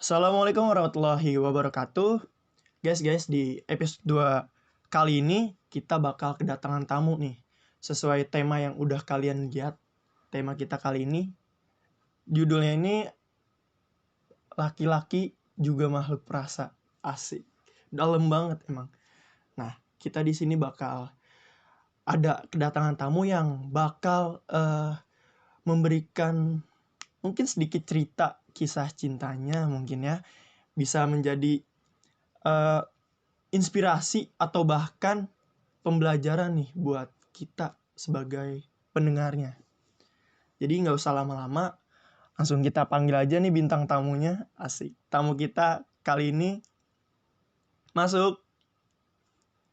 Assalamualaikum warahmatullahi wabarakatuh. Guys, di episode 2 kali ini kita bakal kedatangan tamu nih. Sesuai tema yang udah kalian lihat, tema kita kali ini judulnya ini laki-laki juga makhluk perasa. Asik. Dalam banget emang. Nah, kita di sini bakal ada kedatangan tamu yang bakal memberikan mungkin sedikit cerita kisah cintanya mungkin ya, bisa menjadi inspirasi atau bahkan pembelajaran nih buat kita sebagai pendengarnya. Jadi nggak usah lama-lama, langsung kita panggil aja nih bintang tamunya. Asik. Tamu kita kali ini masuk.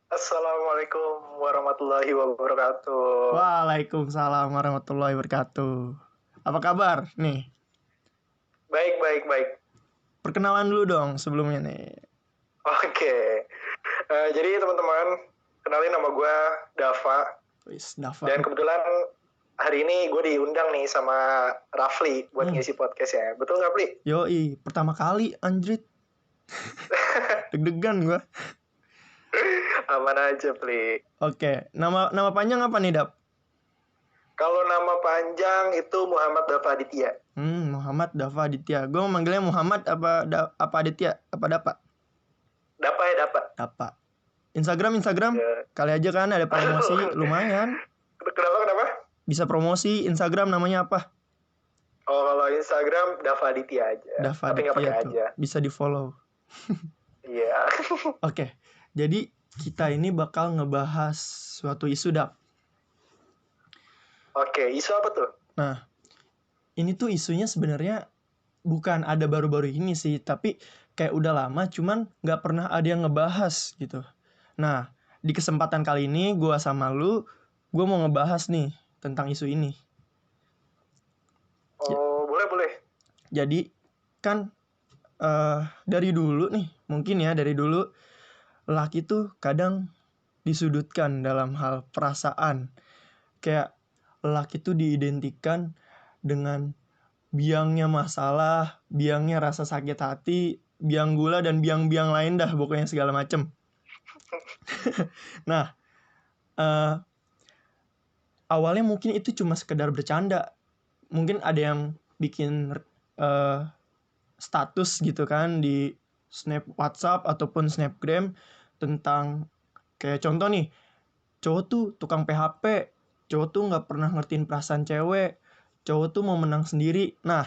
Assalamualaikum warahmatullahi wabarakatuh. Waalaikumsalam warahmatullahi wabarakatuh. Apa kabar nih? Baik. Perkenalan dulu dong sebelumnya nih. Oke. Jadi teman-teman, kenalin nama gue Dava. Dava. Dan kebetulan hari ini gue diundang nih sama Rafli buat ngisi podcast ya. Betul nggak, Pli? Yoi, pertama kali anjrit. Deg-degan gue. Aman aja, Pli. Oke, nama panjang apa nih, Dap? Kalau nama panjang itu Muhammad Dava Aditya. Muhammad Dava Aditya. Gue manggilnya Muhammad apa Aditya? Apa Dapa? Dapa ya, Dapa. Dapa. Instagram ya. Kali aja kan ada promosi lumayan. Kenapa? Bisa promosi Instagram namanya apa? Oh, kalau Instagram Dava Aditya aja. Dava Tapi nggak pakai tuh. aja. Bisa di follow. Iya. Oke. Jadi kita ini bakal ngebahas suatu isu, Dap. Oke, isu apa tuh? Nah, ini tuh isunya sebenarnya bukan ada baru-baru ini sih, tapi kayak udah lama, cuman nggak pernah ada yang ngebahas gitu. Nah, di kesempatan kali ini gue sama lu, gue mau ngebahas nih tentang isu ini. Oh, boleh. Jadi kan dari dulu nih, mungkin ya dari dulu laki tuh kadang disudutkan dalam hal perasaan. Kayak laki tuh diidentikan dengan biangnya masalah, biangnya rasa sakit hati, biang gula dan biang-biang lain dah, pokoknya segala macem. Nah, awalnya mungkin itu cuma sekedar bercanda. Mungkin ada yang bikin status gitu kan di Snap WhatsApp ataupun Snapgram tentang kayak contoh nih, cowok tuh tukang PHP, cowok tuh nggak pernah ngertiin perasaan cewek, cowok tuh mau menang sendiri. Nah,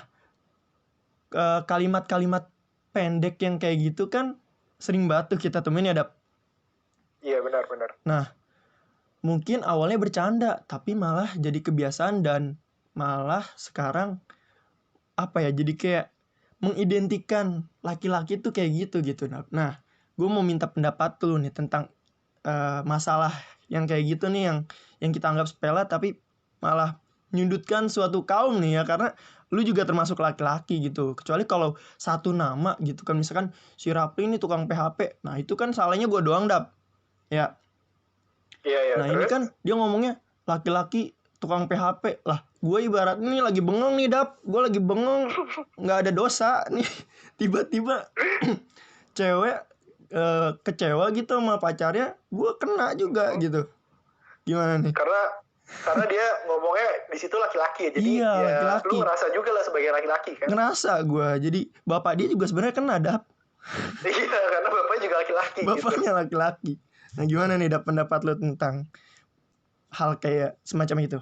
kalimat-kalimat pendek yang kayak gitu kan sering banget tuh kita temuin ya, Dap. Iya, benar. Nah, mungkin awalnya bercanda, tapi malah jadi kebiasaan dan malah sekarang jadi kayak mengidentikan laki-laki tuh kayak gitu. Nah, gue mau minta pendapat lu nih tentang masalah yang kayak gitu nih, yang kita anggap sepele tapi malah menyudutkan suatu kaum nih ya, karena lu juga termasuk laki-laki gitu. Kecuali kalau satu nama gitu kan, misalkan si Rapli ini tukang PHP, nah itu kan salahnya gue doang, Dap. Ya. Iya. Nah, ini kan dia ngomongnya laki-laki tukang PHP lah. Gue ibarat ini lagi bengong nih, Dap. Gue lagi bengong, nggak ada dosa nih. Tiba-tiba cewek kecewa gitu sama pacarnya, gue kena juga gitu. Gimana nih? Karena dia ngomongnya di situ laki-laki ya. Jadi iya, ya laki-laki. Lu ngerasa juga lah sebagai laki-laki kan? Ngerasa gue. Jadi bapak dia juga sebenarnya kena, Dap. Iya, karena bapaknya juga laki-laki. Bapaknya gitu. Laki-laki. Nah, gimana nih, Dap, pendapat lu tentang hal kayak semacam itu?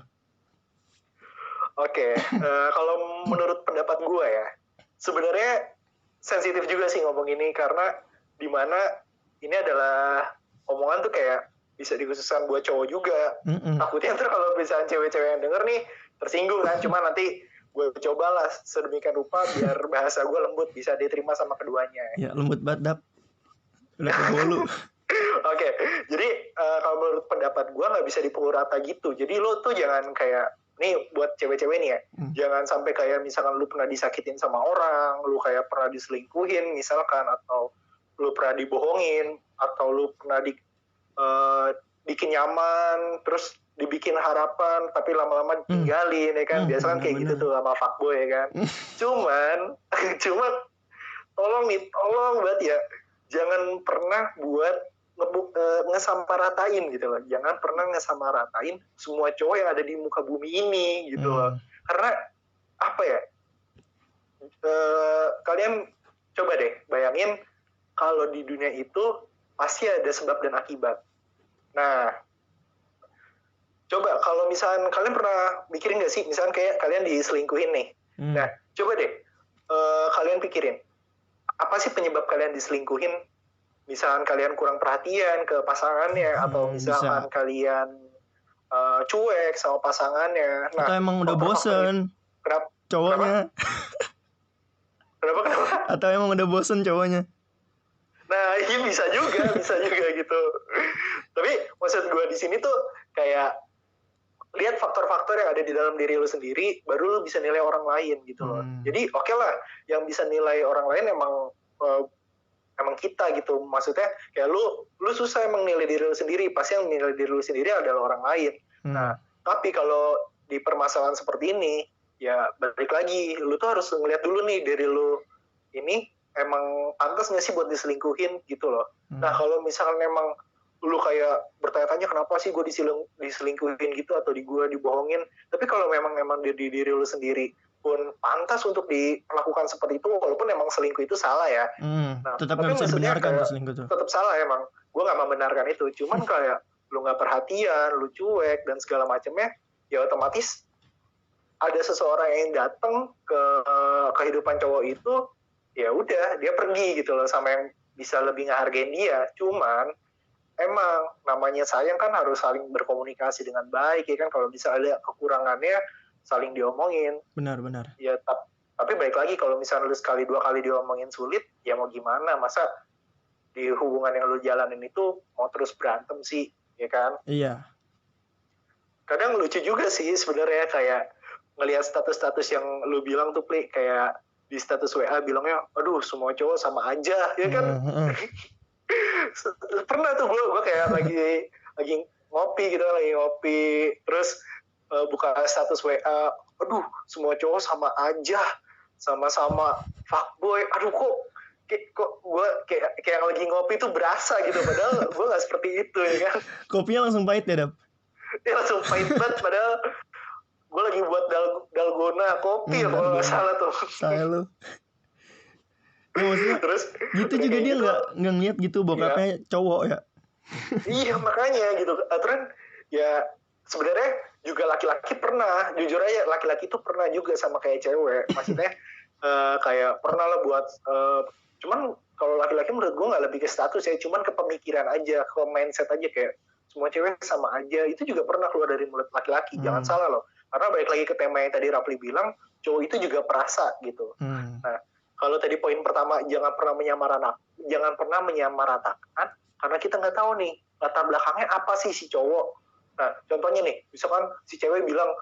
Oke, kalau menurut pendapat gue ya, sebenarnya sensitif juga sih ngomong ini, karena dimana ini adalah omongan tuh kayak bisa dikhususkan buat cowok juga. Takutnya ntar kalau misalnya cewek-cewek yang denger nih tersinggung kan, cuma nanti gue cobalah sedemikian rupa biar bahasa gue lembut, bisa diterima sama keduanya. Ya, lembut banget, Dap. Udah ke bolu. Oke, jadi kalau menurut pendapat gue nggak bisa dipukul rata gitu. Jadi lo tuh jangan kayak, nih buat cewek-cewek nih ya, jangan sampai kayak misalkan lu pernah disakitin sama orang, lu kayak pernah diselingkuhin misalkan, atau lu pernah dibohongin, atau lu pernah bikin nyaman, terus dibikin harapan, tapi lama-lama tinggalin ya kan, biasa kan kayak bener. Gitu tuh sama fuckboy ya kan. Cuman tolong banget ya, jangan pernah buat ngesamaratain gitu loh. Jangan pernah ngesamaratain semua cowok yang ada di muka bumi ini gitu loh. Karena apa ya, kalian coba deh bayangin kalau di dunia itu pasti ada sebab dan akibat. Nah, coba kalau misalnya kalian pernah mikirin nggak sih, misalnya kayak kalian diselingkuhin nih. Nah, coba deh kalian pikirin, apa sih penyebab kalian diselingkuhin? Misalkan kalian kurang perhatian ke pasangannya, atau misalkan kalian cuek sama pasangannya. Nah, atau emang udah bosen cowoknya. Kenapa? Atau emang udah bosen cowoknya. Nah, ini bisa juga gitu. Tapi maksud gue di sini tuh kayak lihat faktor-faktor yang ada di dalam diri lu sendiri, baru lu bisa nilai orang lain gitu loh. Jadi oke lah, yang bisa nilai orang lain emang kita gitu. Maksudnya kayak lu susah emang nilai diri lu sendiri, pasti yang nilai diri lu sendiri adalah orang lain. Nah, tapi kalau di permasalahan seperti ini, ya balik lagi, lu tuh harus ngeliat dulu nih diri lu ini emang pantas nggak sih buat diselingkuhin gitu loh. Nah, kalau misalkan emang lu kayak bertanya-tanya kenapa sih gue diselingkuhin gitu, atau gue dibohongin, tapi kalau memang di diri lu sendiri pun pantas untuk dilakukan seperti itu, walaupun emang selingkuh itu salah ya. Nah, tetap nggak bisa dibenarkan tuh selingkuh tuh. Tetap salah emang. Gue nggak membenarkan itu. Cuman kayak lu nggak perhatian, lu cuek dan segala macamnya, ya otomatis ada seseorang yang datang ke kehidupan cowok itu, ya udah dia pergi gitu loh, sama yang bisa lebih ngehargain dia. Cuman emang namanya sayang kan harus saling berkomunikasi dengan baik ya kan. Kalau bisa ada kekurangannya saling diomongin. Benar. Ya tapi baik lagi, kalau misalnya lu sekali dua kali diomongin sulit, ya mau gimana, masa di hubungan yang lu jalanin itu mau terus berantem sih, ya kan? Iya. Kadang lucu juga sih sebenarnya, kayak ngelihat status-status yang lu bilang tuh, Pli, kayak di status WA bilangnya, aduh semua cowok sama aja, ya kan? Pernah tuh gue kayak lagi ngopi terus buka status WA, aduh semua cowok sama aja, sama-sama fuckboy. Aduh kok gue kayak lagi ngopi tuh berasa gitu, padahal gue nggak seperti itu ya kan. Kopinya langsung pahit ya, Dap? Ya langsung pahit banget, padahal gue lagi buat dalgona kopi kalau nggak salah tuh. Salah lu. Ya maksudnya terus gitu juga dia nggak ngeliat gitu bokapnya cowok ya. Iya makanya gitu. Aturan ya sebenarnya juga laki-laki pernah, jujur aja laki-laki tuh pernah juga sama kayak cewek. Maksudnya kayak pernah lah buat cuman kalau laki-laki menurut gue nggak lebih ke status ya, cuman ke pemikiran aja, ke mindset aja, kayak semua cewek sama aja. Itu juga pernah keluar dari mulut laki-laki. Jangan salah loh, karena balik lagi ke tema yang tadi Rafli bilang, cowok itu juga perasa gitu. Nah, kalau tadi poin pertama, jangan pernah menyamaratakan, karena kita nggak tahu nih latar belakangnya apa sih si cowok. Nah, contohnya nih, misalkan si cewek bilang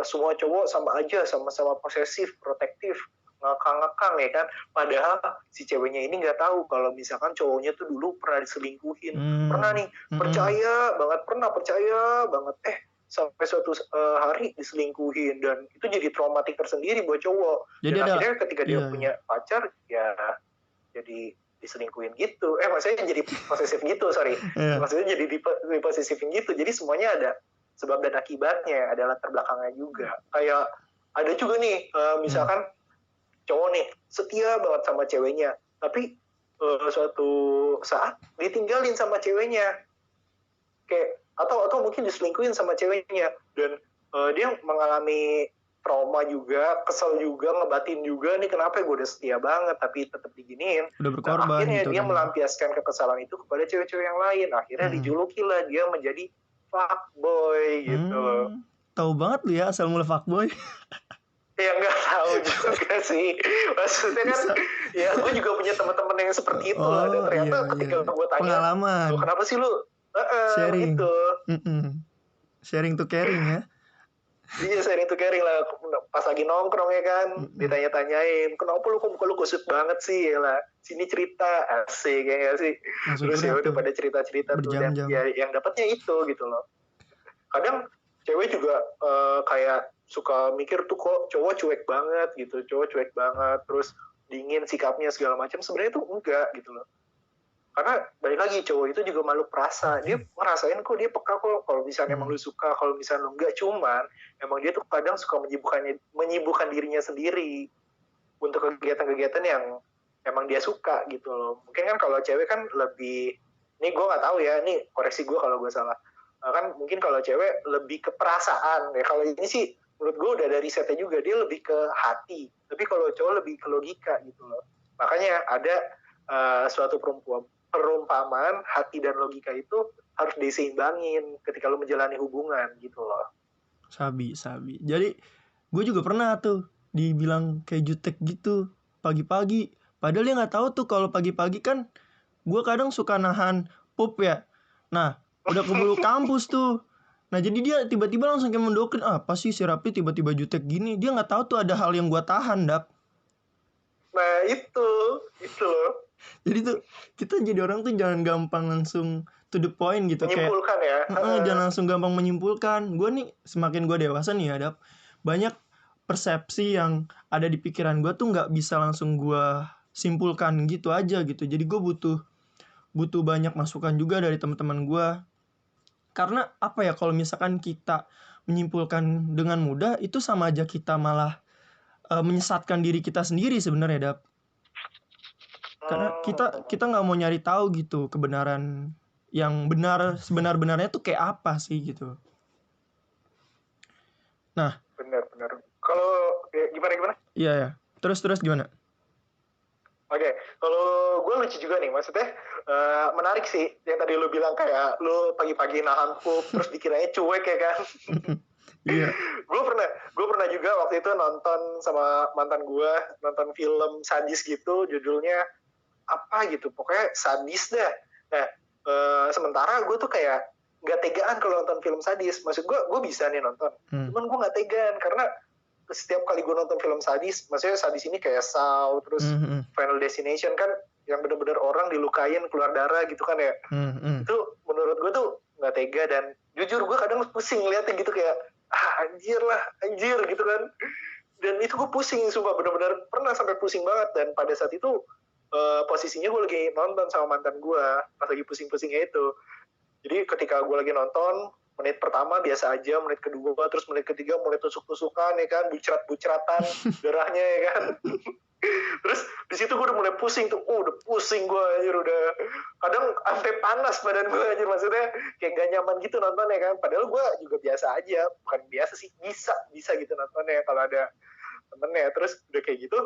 semua cowok sama aja, sama-sama posesif, protektif, ngekang-ngekang ya kan. Padahal si ceweknya ini nggak tahu kalau misalkan cowoknya tuh dulu pernah diselingkuhin, pernah nih, percaya banget, sampai suatu hari diselingkuhin, dan itu jadi traumatik tersendiri buat cowok. Jadi dan akhirnya ketika dia punya pacar, ya jadi diselingkuhin gitu. Maksudnya jadi posesif gitu, sorry. Maksudnya jadi diposesifin gitu. Jadi semuanya ada sebab dan akibatnya, ada latar belakangnya juga. Kayak ada juga nih, misalkan cowok nih setia banget sama ceweknya, tapi suatu saat ditinggalin sama ceweknya, kayak atau mungkin diselingkuhin sama ceweknya, dan dia mengalami trauma juga, kesel juga, ngebatin juga, nih kenapa gue udah setia banget tapi tetap diginiin. Udah berkorban. Nah, akhirnya gitu dia kan melampiaskan kekesalan itu kepada cewek-cewek yang lain. Akhirnya dijuluki lah dia menjadi fuckboy gitu. Tahu banget lu ya asal mula fuckboy. Ya nggak tahu juga sih, maksudnya kan ya gue juga punya teman-teman yang seperti itu lah, dan ternyata ketika gue tanya pengalaman, kenapa sih lu sharing gitu. Sharing to caring ya. Iya, sharing to caring lah. Pas lagi nongkrong ya kan, ditanya-tanyain, kenapa lu kok muka lu kusut banget sih ya lah, sini cerita, asik ya gak sih. Terus ya udah pada cerita-cerita tuh, dan ya yang dapatnya itu gitu loh. Kadang cewek juga kayak suka mikir tuh, kok cowok cuek banget gitu, terus dingin sikapnya segala macam, sebenarnya itu enggak gitu loh. Karena balik lagi cowok itu juga makhluk perasa, dia ngerasain kok, dia peka kok kalau misalnya emang lu suka, kalau misalnya lu enggak. Cuman emang dia tuh kadang suka menyibukkan dirinya sendiri untuk kegiatan-kegiatan yang emang dia suka gitu loh. Mungkin kan kalau cewek kan lebih, ini gue nggak tahu ya, ini koreksi gue kalau gue salah, kan mungkin kalau cewek lebih ke perasaan ya. Kalau ini sih menurut gue udah dari risetnya juga, dia lebih ke hati, tapi kalau cowok lebih ke logika gitu loh. Makanya ada suatu perumpamaan hati dan logika itu harus diseimbangin ketika lu menjalani hubungan gitu loh. Sabi. Jadi gue juga pernah tuh dibilang kayak jutek gitu pagi-pagi. Padahal dia nggak tahu tuh kalau pagi-pagi kan gue kadang suka nahan pup ya. Nah udah keburu kampus tuh. Nah jadi dia tiba-tiba langsung kayak mendoktrin, apa sih si Rapli tiba-tiba jutek gini. Dia nggak tahu tuh ada hal yang gue tahan, Dap. Nah itu loh. Jadi tuh kita jadi orang tuh jangan gampang langsung to the point gitu, menyimpulkan kayak ya. jangan langsung gampang menyimpulkan. Gue nih semakin gue dewasa nih ya, Dap, banyak persepsi yang ada di pikiran gue tuh nggak bisa langsung gue simpulkan gitu aja gitu. Jadi gue butuh banyak masukan juga dari teman-teman gue. Karena apa ya, kalau misalkan kita menyimpulkan dengan mudah itu sama aja kita malah menyesatkan diri kita sendiri sebenarnya, Dap. Karena kita nggak mau nyari tahu gitu kebenaran yang benar, sebenar-benarnya tuh kayak apa sih gitu. Nah, benar. Kalau gimana? Iya ya. Terus gimana? Oke, kalau gue lucu juga nih, maksudnya menarik sih yang tadi lu bilang kayak lu pagi-pagi nahan pup terus dikiranya cuek ya kan. Iya. Gue pernah juga waktu itu nonton sama mantan gue, nonton film sadis gitu, judulnya apa gitu, pokoknya sadis dah. Nah sementara gue tuh kayak nggak tegaan kalau nonton film sadis. Maksud gue bisa nih nonton, cuman gue nggak tegaan karena setiap kali gue nonton film sadis, maksudnya sadis ini kayak Saw, terus Final Destination kan yang benar-benar orang dilukain keluar darah gitu kan ya. Itu menurut gue tuh nggak tega, dan jujur gue kadang pusing ngeliatnya gitu, kayak anjir gitu kan. Dan itu gue pusing, sumpah benar-benar pernah sampai pusing banget. Dan pada saat itu posisinya gue lagi nonton sama mantan gue pas lagi pusing-pusingnya itu. Jadi ketika gue lagi nonton, menit pertama biasa aja, menit kedua, terus menit ketiga mulai tusuk-tusukan ya kan, bucerat-buceratan darahnya ya kan. Terus di situ gue udah mulai pusing tuh, udah pusing gue anjir, udah kadang sampai panas badan gue anjir, maksudnya kayak gak nyaman gitu nontonnya kan. Padahal gue juga biasa aja, bukan biasa sih, bisa gitu nontonnya kalau ada temennya. Terus udah kayak gitu,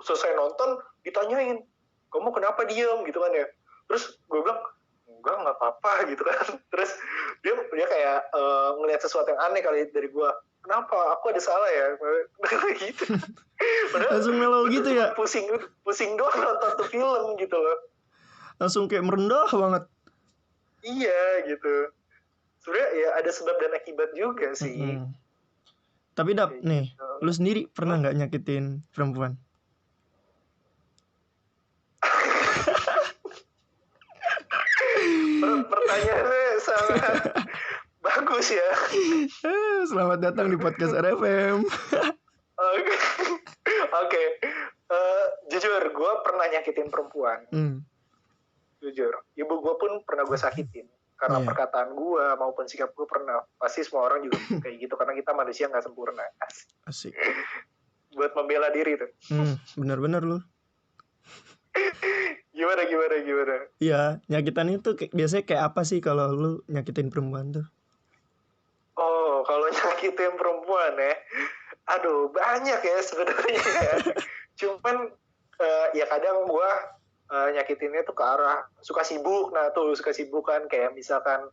selesai nonton ditanyain, kamu kenapa diem gitu kan ya. Terus gue bilang, enggak, nggak apa-apa gitu kan. Terus dia kayak ngelihat sesuatu yang aneh kali dari gue, kenapa aku ada salah ya gitu. Padahal langsung melo gitu ya, pusing doang nonton tuh film gitu loh, langsung kayak merendah banget. Iya gitu. Sebenarnya ya ada sebab dan akibat juga sih. Tapi Dap nih, lu sendiri pernah nggak nyakitin perempuan? Pertanyaannya sangat bagus ya. Selamat datang di podcast RFM. Oke. Jujur gue pernah nyakitin perempuan. Jujur, ibu gue pun pernah gue sakitin karena perkataan gue maupun sikap gue pernah. Pasti semua orang juga kayak gitu, karena kita manusia nggak sempurna. Asik. Buat membela diri tuh. Benar-benar lu. Gimana? Iya, nyakitan itu biasanya kayak apa sih kalau lu nyakitin perempuan tuh? Oh, kalau nyakitin perempuan ya, aduh banyak ya sebenarnya ya. Cuman ya kadang gue nyakitinnya tuh ke arah suka sibuk. Nah tuh suka sibuk kan, kayak misalkan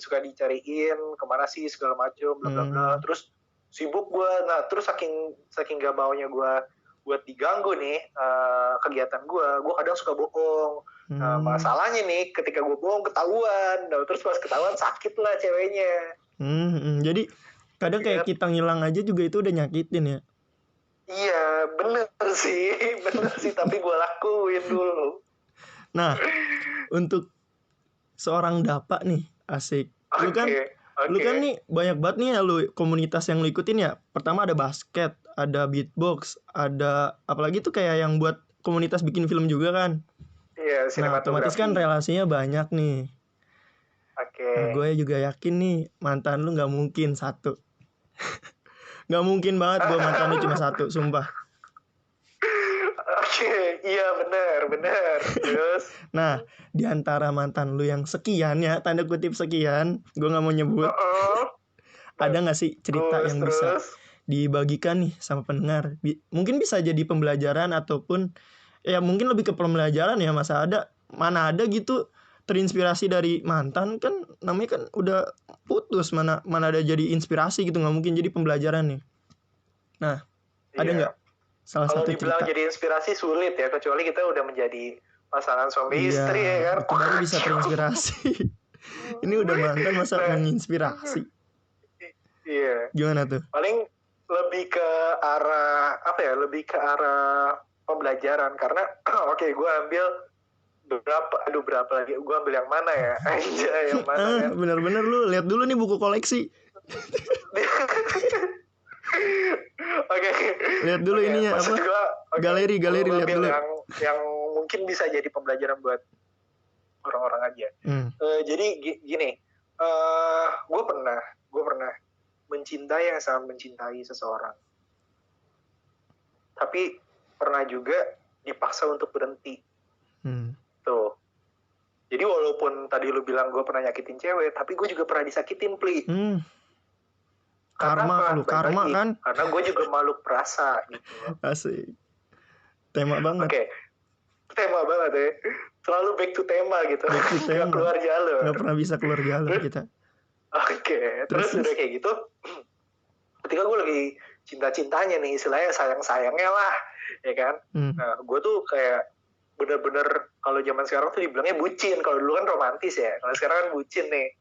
suka dicariin kemana sih segala macem bla bla bla. Terus sibuk gue, nah terus saking gak maunya gue buat diganggu nih kegiatan gue kadang suka bohong. Nah masalahnya nih ketika gue bohong ketahuan, nah terus pas ketahuan sakit lah ceweknya. Jadi kadang kayak kita ngilang aja juga itu udah nyakitin ya. Iya bener sih tapi gue lakuin dulu. Nah untuk seorang Dapa nih, asik. Lu kan nih banyak banget nih ya lu komunitas yang lu ikutin ya. Pertama ada basket, ada beatbox, ada apalagi tuh kayak yang buat komunitas bikin film juga kan. Iya, Nah otomatis kan sinematografi. relasinya banyak nih. Oke. Nah gue juga yakin nih mantan lu nggak mungkin satu. Nggak mungkin banget gue mantan lu cuma satu, sumpah. Oke, iya benar. Terus, Nah di antara mantan lu yang sekian ya, tanda kutip sekian, gue nggak mau nyebut, Nah, ada nggak sih cerita terus yang bisa terus. dibagikan nih sama pendengar? Mungkin bisa jadi pembelajaran ataupun ya mungkin lebih ke pembelajaran ya, mana ada gitu terinspirasi dari mantan, kan namanya kan udah putus, mana ada jadi inspirasi gitu, nggak mungkin jadi pembelajaran nih. Nah ada Iya. nggak salah Kalau satu dibilang cerita? jadi inspirasi sulit ya, kecuali kita udah menjadi pasangan suami Iya, istri ya kan. itu baru bisa terinspirasi. Ini udah mantan masa Nah, menginspirasi? iya. Gimana tuh? Paling lebih ke arah apa ya? Lebih ke arah pembelajaran karena oke, gue ambil berapa lagi? Gue ambil yang mana ya? Aja yang mana kan? Bener-bener lu lihat dulu nih buku koleksi. Oke, Lihat dulu oke. ininya Maksud apa? gue, oke, Galeri gue lihat ambil dulu. yang mungkin bisa jadi pembelajaran buat orang-orang aja. Jadi gini, gue pernah mencintai yang sangat mencintai seseorang, tapi pernah juga dipaksa untuk berhenti. Tuh. Jadi walaupun tadi lu bilang gue pernah nyakitin cewek, tapi gue juga pernah disakitin, Pli. Karena Karma apa? lu, Baik karma lagi, kan? karena gue juga makhluk perasa gitu. Asik. Tema banget. Oke. Tema banget ya. Selalu back to tema gitu. Back to Gak tema. keluar jalur. Gak pernah bisa keluar jalur kita. Oke. Terus udah kayak gitu, ketika gue lagi cinta-cintanya nih, istilahnya sayang-sayangnya lah, ya kan. Nah, gue tuh kayak bener-bener kalau zaman sekarang tuh dibilangnya bucin. Kalau dulu kan romantis ya. Kalau sekarang kan bucin nih.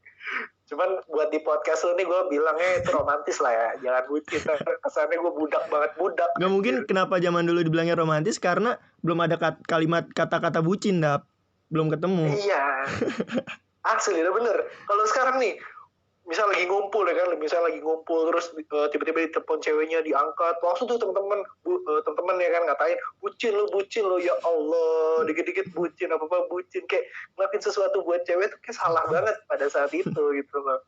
Cuman buat di podcast lu nih gue bilangnya itu romantis lah ya. Jangan bucin. Kesannya gue budak banget. Gak mungkin kenapa zaman dulu dibilangnya romantis, karena belum ada kalimat kata-kata bucin, Dap. Belum ketemu. Iya. Asli, udah bener. Kalau sekarang nih, misal lagi ngumpul ya kan, misal lagi ngumpul terus tiba-tiba ditelepon ceweknya diangkat, langsung tuh teman-teman ya kan ngatain bucin lo, ya Allah, dikit-dikit bucin, apa bucin, kayak ngelakuin sesuatu buat cewek tuh kayak salah banget pada saat itu gitu loh.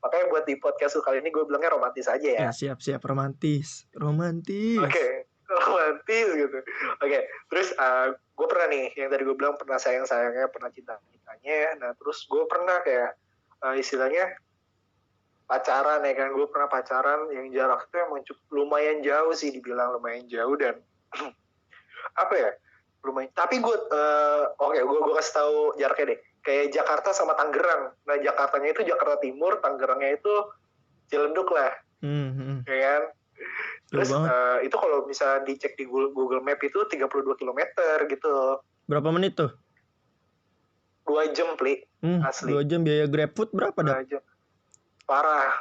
Makanya buat di podcast kali ini gue bilangnya romantis aja ya. Siap romantis. Oke, romantis gitu. Oke, terus gue pernah nih yang tadi gue bilang pernah sayangnya, pernah cintanya. Nah terus gue pernah kayak istilahnya pacaran ya kan. Gue pernah pacaran yang jarak itu emang lumayan jauh sih, dibilang lumayan jauh. Dan apa ya, lumayan, tapi gue gue kasih tahu jaraknya deh, kayak Jakarta sama Tangerang. Nah Jakartanya itu Jakarta Timur, Tangerangnya itu Ciledug lah. Ya kan. Terus itu kalau bisa dicek di Google Map itu 32 km gitu. Berapa menit tuh? 2 jam, Pli. Asli. 2 jam biaya GrabFood berapa dah? Parah.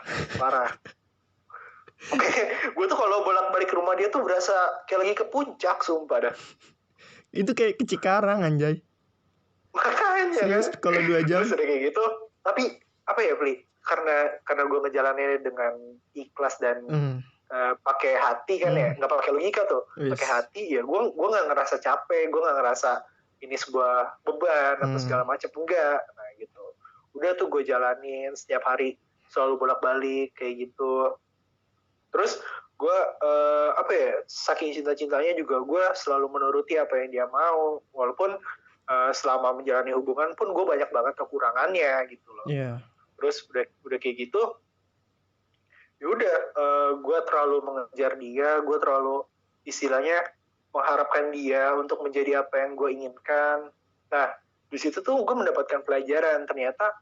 Oke, gue tuh kalau bolak-balik ke rumah dia tuh berasa kayak lagi ke puncak, sumpah dah. Itu kayak ke Cikarang, anjay. Makanya serius, kan? Kalau 2 jam. Terus udah kayak gitu, tapi apa ya, Pli? Karena gue ngejalaninnya dengan ikhlas dan pakai hati kan ya, nggak pakai logika tuh, pakai hati ya. Gue nggak ngerasa capek, gue nggak ngerasa ini sebuah beban atau segala macam, enggak. Nah gitu, udah tuh gue jalanin setiap hari, selalu bolak-balik kayak gitu. Terus gue saking cinta-cintanya juga gue selalu menuruti apa yang dia mau, walaupun selama menjalani hubungan pun gue banyak banget kekurangannya gitu loh. Terus udah kayak gitu, ya udah gue terlalu mengejar dia, gue terlalu istilahnya mengharapkan dia untuk menjadi apa yang gue inginkan. Nah di situ tuh gue mendapatkan pelajaran, ternyata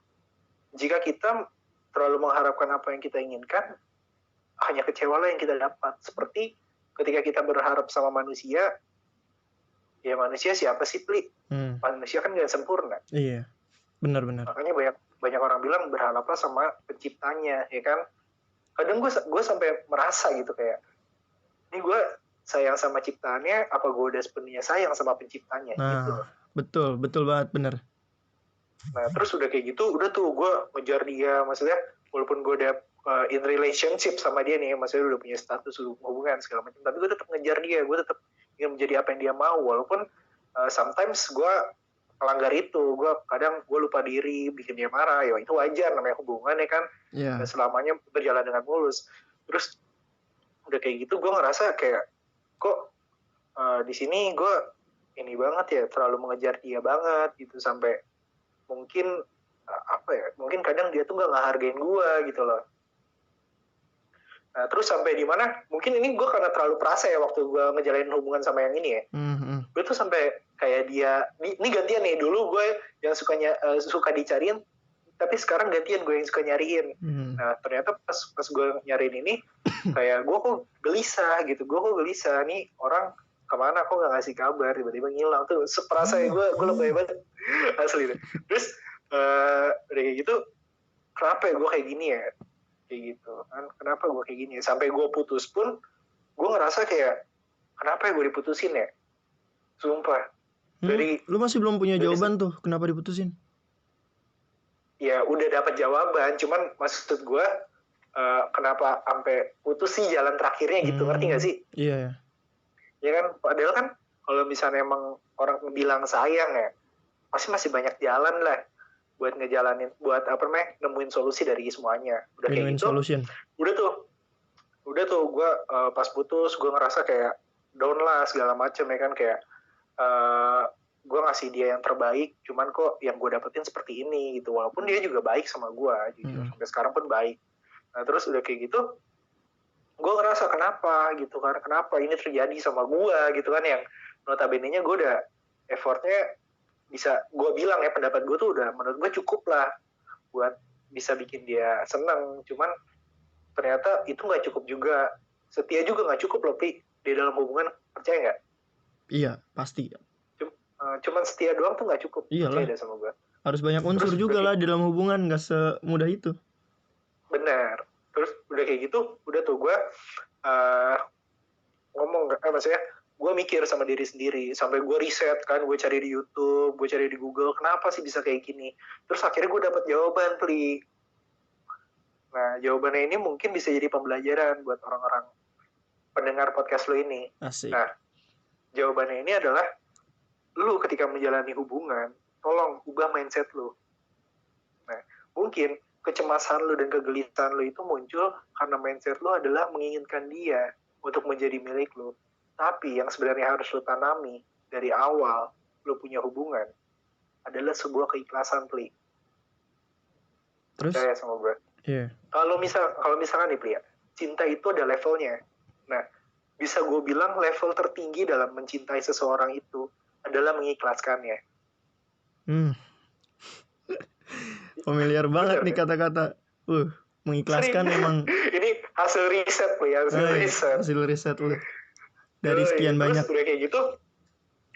jika kita terlalu mengharapkan apa yang kita inginkan, hanya kecewa lah yang kita dapat. Seperti ketika kita berharap sama manusia, ya manusia siapa sih, Pli? Manusia kan gak sempurna. Iya, benar-benar. Makanya banyak orang bilang berharaplah sama penciptanya, ya kan? Kadang gue sampai merasa gitu kayak, ini gue sayang sama ciptaannya, apa gue udah sepenuhnya sayang sama penciptanya? Gitu. Betul banget, bener. Nah terus udah kayak gitu, udah tuh gue ngejar dia, maksudnya walaupun gue udah in relationship sama dia nih, maksudnya udah punya status hubungan segala macam, tapi gue tetap ngejar dia, gue tetap ingin menjadi apa yang dia mau, walaupun sometimes gue melanggar itu, kadang gue lupa diri, bikin dia marah, ya itu wajar, namanya hubungan ya kan, dan selamanya berjalan dengan mulus. Terus udah kayak gitu gue ngerasa kayak kok di sini gue ini banget ya, terlalu mengejar dia banget gitu, sampai mungkin mungkin kadang dia tuh nggak ngehargain gue gitu loh. Nah, terus sampai di mana? Mungkin ini gue karena terlalu perasa ya waktu gue ngejalanin hubungan sama yang ini ya. Gue tuh sampai kayak dia, ini gantian nih, dulu gue yang suka dicariin, tapi sekarang gantian gue yang suka nyariin. Nah, ternyata pas gue nyariin ini, kayak gue kok gelisah gitu. Gue kok gelisah, nih orang kemana kok gak ngasih kabar, tiba-tiba ngilang. Tuh seperasa ya gue lebay banget. Asli deh. Terus, udah kayak gitu, kenapa ya gue kayak gini ya? Kayak gitu kan, kenapa gue kayak gini, sampai gue putus pun gue ngerasa kayak kenapa ya gue diputusin ya, sumpah. Lu masih belum punya jawaban tuh kenapa diputusin? Ya udah dapat jawaban, cuman maksud gue kenapa sampai putus sih jalan terakhirnya gitu, ngerti gak sih? Iya. Ya kan, padahal kan kalau misalnya emang orang bilang sayang ya, pasti masih banyak jalan lah buat ngejalanin, buat nemuin solusi dari semuanya. Udah kayak gitu, udah tuh gue pas putus gue ngerasa kayak down lah segala macem ya kan, kayak gue ngasih dia yang terbaik, cuman kok yang gue dapetin seperti ini gitu, walaupun dia juga baik sama gue jujur, sampai sekarang pun baik. Nah terus udah kayak gitu gue ngerasa kenapa gitu kan, kenapa ini terjadi sama gue gitu kan, yang notabene-nya gue udah effortnya, bisa gue bilang ya, pendapat gue tuh udah menurut gue cukup lah buat bisa bikin dia seneng, cuman ternyata itu nggak cukup juga. Setia juga nggak cukup loh, Pi, di dalam hubungan, percaya nggak? Iya pasti. Cuman setia doang tuh nggak cukup. Iyalah, percaya deh sama gue. Harus banyak unsur terus juga lah di dalam hubungan, nggak semudah itu. Benar. Terus udah kayak gitu, udah tuh gue ngomong, maksudnya gue mikir sama diri sendiri, sampai gue riset kan, gue cari di YouTube, gue cari di Google, kenapa sih bisa kayak gini. Terus akhirnya gue dapet jawaban, Pli. Nah, jawabannya ini mungkin bisa jadi pembelajaran buat orang-orang pendengar podcast lo ini. Asik. Nah, jawabannya ini adalah, lu ketika menjalani hubungan, tolong ubah mindset lu. Nah, mungkin kecemasan lu dan kegelisahan lu itu muncul karena mindset lu adalah menginginkan dia untuk menjadi milik lu. Tapi yang sebenarnya harus lu tanami dari awal lu punya hubungan adalah sebuah keikhlasan, Pli. Terus? Percaya sama gue. Iya. Kalau misalkan nih, Pli, cinta itu ada levelnya. Nah, bisa gue bilang level tertinggi dalam mencintai seseorang itu adalah mengikhlaskannya. Familiar banget nih kata-kata. Mengikhlaskan memang. Ini hasil riset lu ya, hasil riset lu. Dari sekian banyak. Terus udah kayak gitu,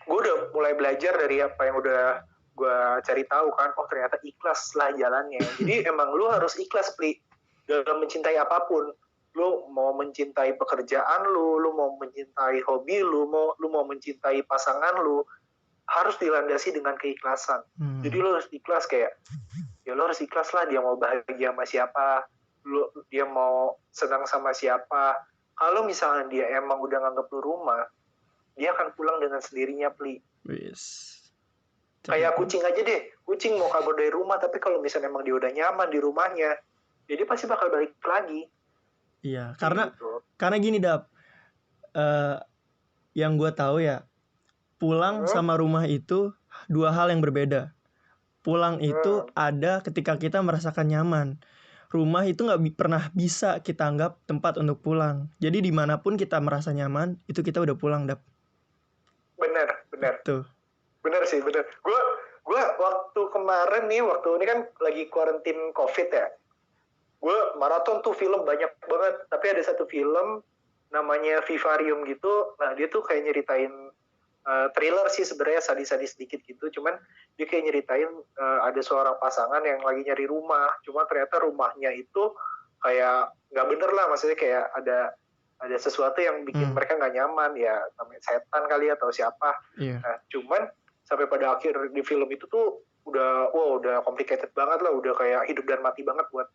gue udah mulai belajar dari apa yang udah gue cari tahu kan. Oh ternyata ikhlas lah jalannya. Jadi emang lu harus ikhlas, Pli, dalam mencintai apapun. Lu mau mencintai pekerjaan lu mau mencintai hobi lu mau mencintai pasangan lu, harus dilandasi dengan keikhlasan. Jadi lu harus ikhlas, kayak ya lu harus ikhlas lah, dia mau bahagia sama siapa, dia mau senang sama siapa. Kalau misalnya dia emang udah nganggap lu rumah, dia akan pulang dengan sendirinya, Pli. Yes. Kayak kucing aja deh, kucing mau kabur dari rumah, tapi kalau misalnya emang dia udah nyaman di rumahnya, dia pasti bakal balik lagi. Iya, karena gini, Dap, yang gue tahu ya, pulang sama rumah itu dua hal yang berbeda. Pulang itu ada ketika kita merasakan nyaman. Rumah itu nggak pernah bisa kita anggap tempat untuk pulang. Jadi dimanapun kita merasa nyaman, itu kita udah pulang, Dap. Bener. Tuh. Bener sih, bener. Gue waktu kemarin nih, waktu ini kan lagi kuarantin COVID ya, gue maraton tuh film banyak banget. Tapi ada satu film namanya Vivarium gitu. Nah dia tuh kayak nyeritain thriller sih sebenarnya, sadis-sadis sedikit gitu. Cuman dia kayak nyeritain ada seorang pasangan yang lagi nyari rumah. Cuma ternyata rumahnya itu kayak nggak bener lah, maksudnya kayak ada sesuatu yang bikin mereka nggak nyaman ya, namanya setan kali atau siapa. Nah cuman sampai pada akhir di film itu tuh udah complicated banget lah, udah kayak hidup dan mati banget buat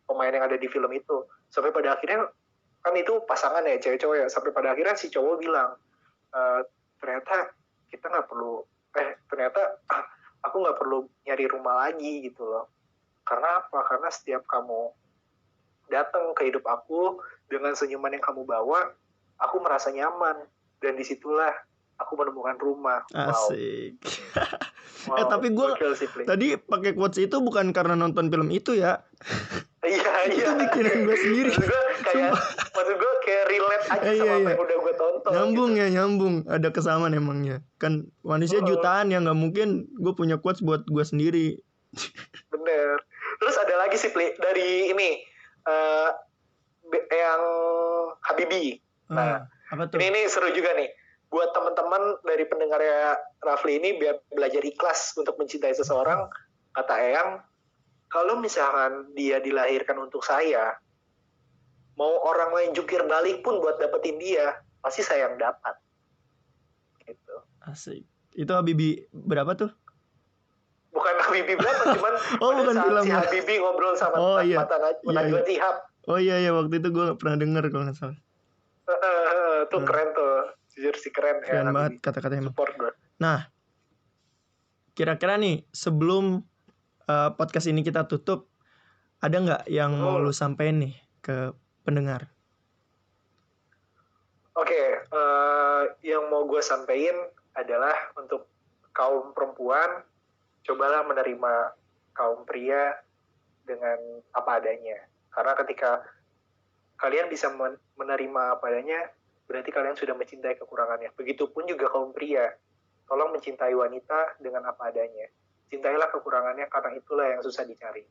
pemain yang ada di film itu. Sampai pada akhirnya kan itu pasangan ya cewek cowok ya, sampai pada akhirnya si cowok bilang ternyata kita nggak perlu ternyata aku nggak perlu nyari rumah lagi gitu loh. Karena apa? Karena setiap kamu datang ke hidup aku dengan senyuman yang kamu bawa, aku merasa nyaman, dan disitulah aku menemukan rumah. Asik. Wow. Tapi gue tadi pakai quotes itu bukan karena nonton film itu ya. Iya. Itu bikinan gue sendiri. Maksud gue kayak relate aja sama apa yang udah gue tonton. Nyambung. Ada kesamaan emangnya. Kan manusia jutaan ya, nggak mungkin gue punya quotes buat gue sendiri. Bener. Terus ada lagi sih dari ini yang Habibie. Nah, apa tuh? Ini seru juga nih. Buat teman-teman dari pendengarnya Rafli ini, biar belajar ikhlas untuk mencintai seseorang, kata Eyang, kalau misalkan dia dilahirkan untuk saya, mau orang lain jungkir balik pun buat dapetin dia, pasti saya yang dapat. Gitu. Asik. Itu Habibie berapa tuh? Bukan Habibie berapa, cuman pada saat si Habibie ngobrol sama Najwa Shihab. Oh iya, waktu itu gue gak pernah denger kalau gak salah. Tuh keren tuh. Jujur sih keren ya, banget kata-katanya. Nah, kira-kira nih sebelum podcast ini kita tutup, ada nggak yang mau lu sampein nih ke pendengar? Oke, yang mau gue sampein adalah untuk kaum perempuan, cobalah menerima kaum pria dengan apa adanya. Karena ketika kalian bisa menerima apa adanya, berarti kalian sudah mencintai kekurangannya. Begitupun juga kaum pria. Tolong mencintai wanita dengan apa adanya. Cintailah kekurangannya, karena itulah yang susah dicari.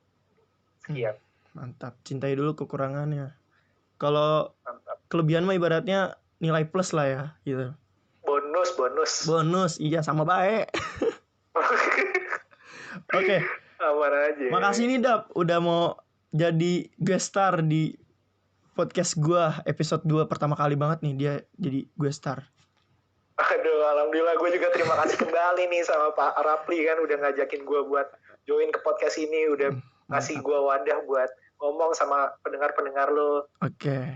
Sekian. Mantap. Cintai dulu kekurangannya. Kalau kelebihan mah ibaratnya nilai plus lah ya, gitu. Bonus. Iya, sama baik. Oke. Aman aja. Makasih nih Dap, udah mau jadi guest star di podcast gue episode 2 pertama kali banget nih dia jadi guest star. Aduh, alhamdulillah, gue juga terima kasih kembali nih sama Pak Rafli kan udah ngajakin gue buat join ke podcast ini, udah ngasih gue wadah buat ngomong sama pendengar-pendengar lo. Oke,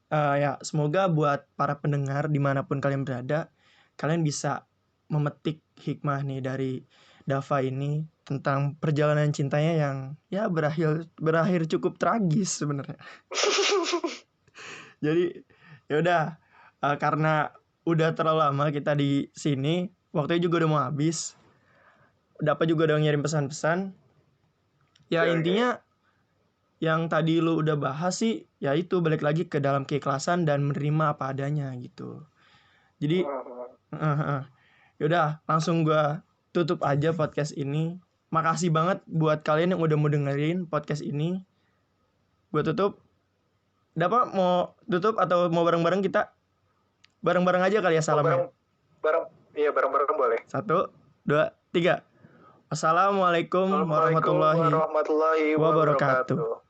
ya semoga buat para pendengar dimanapun kalian berada, kalian bisa memetik hikmah nih dari Dava ini tentang perjalanan cintanya yang ya berakhir cukup tragis sebenarnya. Jadi ya udah, karena udah terlalu lama kita di sini, waktunya juga udah mau habis. Dava juga udah ngirim pesan-pesan. Ya intinya yang tadi lu udah bahas sih, ya itu balik lagi ke dalam keikhlasan dan menerima apa adanya gitu. Jadi yaudah langsung gue tutup aja podcast ini. Makasih banget buat kalian yang udah mau dengerin podcast ini. Gue tutup. Dapat mau tutup atau mau bareng-bareng kita? Bareng-bareng aja kali ya salamnya. Bareng-bareng boleh. 1, 2, 3. Assalamualaikum warahmatullahi wabarakatuh.